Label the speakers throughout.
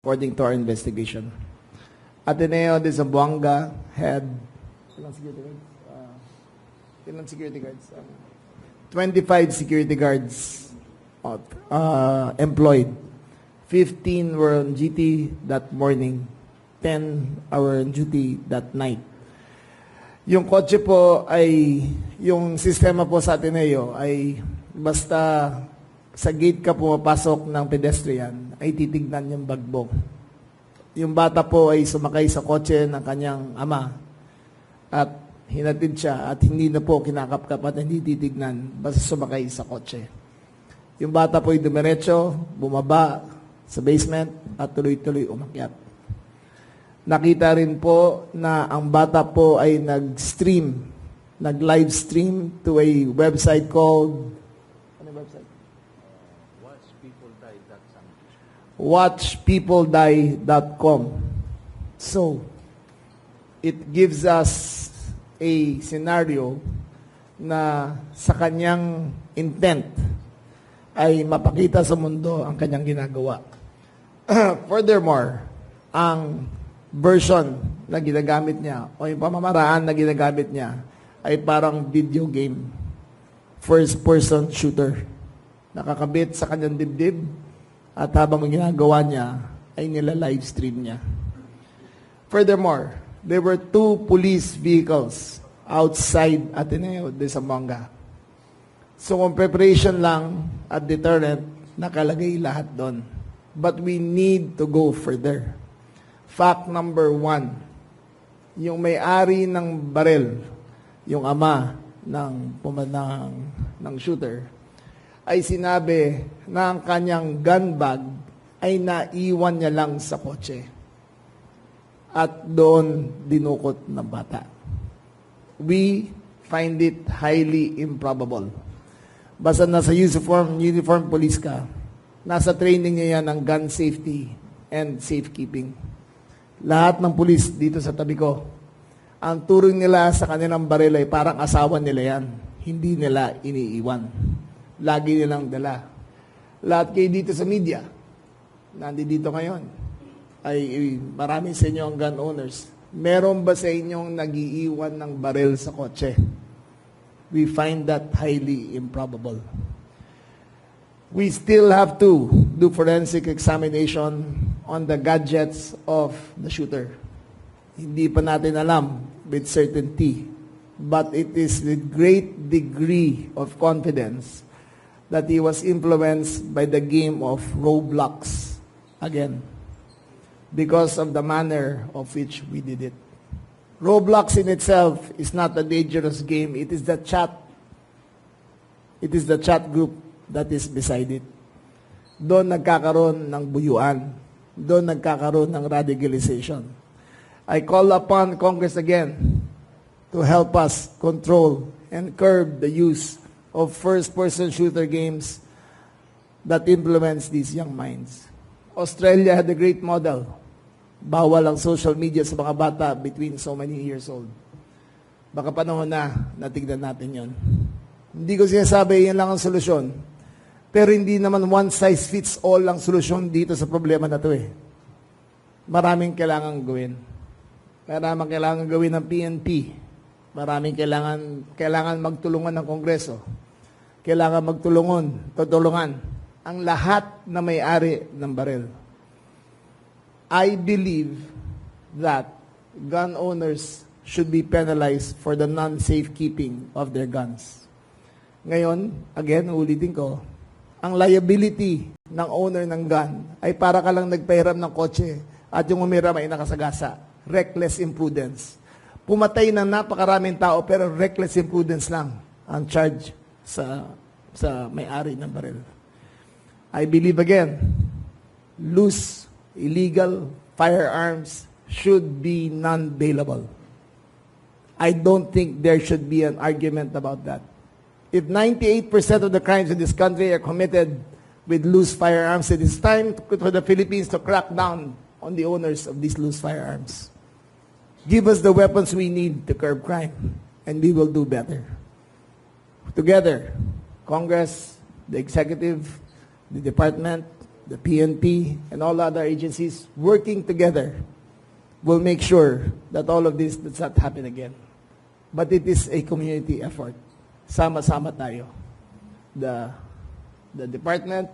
Speaker 1: according to our investigation. Ateneo de Zamboanga had ilang security guards? 25 security guards employed. 15 were on duty that morning. 10 were on duty that night. Yung kotse po ay, yung sistema po sa Ateneo ay basta sa gate ka pumapasok ng pedestrian ay titignan yung bagbong. Yung bata po ay sumakay sa kotse ng kanyang ama at hinatid siya at hindi na po kinakapkap at hindi titignan basta sumakay sa kotse. Yung bata po ay dumiretso, bumaba sa basement at tuloy-tuloy umakyat. Nakita rin po na ang bata po ay nag-live stream to a website called watchpeopledie.com. So, it gives us a scenario na sa kanyang intent ay mapakita sa mundo ang kanyang ginagawa. Furthermore, ang version na ginagamit niya o yung pamamaraan na ginagamit niya ay parang video game. First-person shooter. Nakakabit sa kanyang dibdib at habang ginagawa niya ay nila-live stream niya. Furthermore, there were 2 police vehicles outside Ateneo de Zamboanga. So kung preparation lang at deterrent, nakalagay lahat doon. But we need to go further. Fact number 1, yung may-ari ng barel, yung ama ng shooter, ay sinabi na ang kanyang gun bag ay naiwan niya lang sa kotse. At doon dinukot ng bata. We find it highly improbable. Basta nasa uniform police ka, nasa training niya yan ng gun safety and safekeeping. Lahat ng pulis dito sa tabi ko, ang turing nila sa kanilang baril ay parang asawa nila yan. Hindi nila iniiwan. Lagi nilang dala. Lahat kayo dito sa media, nandito ngayon, ay marami sa inyo ang gun owners. Meron ba sa inyong nag-iiwan ng baril sa kotse? We find that highly improbable. We still have to do forensic examination on the gadgets of the shooter. Hindi pa natin alam with certainty, but it is with great degree of confidence that he was influenced by the game of Roblox again, because of the manner of which we did it. Roblox in itself is not a dangerous game. It is the chat. It is the chat group that is beside it. Doon nagkakaroon ng buyuan. Doon nagkakaroon ng radicalization. I call upon Congress again to help us control and curb the use of first-person shooter games that influence these young minds. Australia had a great model. Bawal ang social media sa mga bata between so many years old. Baka panahon na natignan natin yon. Hindi ko sinasabi yan lang ang solusyon. Pero hindi naman one size fits all ang solusyon dito sa problema na to eh. Maraming kailangan gawin. Maraming kailangan gawin ng PNP. Maraming kailangan magtulungan ng Kongreso. Kailangan tutulungan ang lahat na may-ari ng baril. I believe that gun owners should be penalized for the non-safekeeping of their guns. Ngayon, again, ulitin ko, ang liability ng owner ng gun ay para ka lang nagpahiram ng kotse at yung umiram ay nakasagasa. Reckless imprudence. Pumatay na napakaraming tao pero reckless imprudence lang ang charge sa may-ari ng baril. I believe again, loose illegal firearms should be non-bailable. I don't think there should be an argument about that. If 98% of the crimes in this country are committed with loose firearms, it is time for the Philippines to crack down on the owners of these loose firearms. Give us the weapons we need to curb crime, and we will do better. Together, Congress, the Executive, the Department, the PNP, and all other agencies working together will make sure that all of this does not happen again. But it is a community effort. Sama-sama tayo. The department,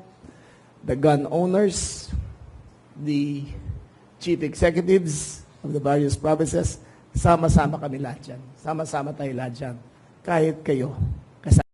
Speaker 1: the gun owners, the chief executives of the various provinces, sama-sama kami lahat dyan. Sama-sama tayo lahat dyan. Kahit kayo,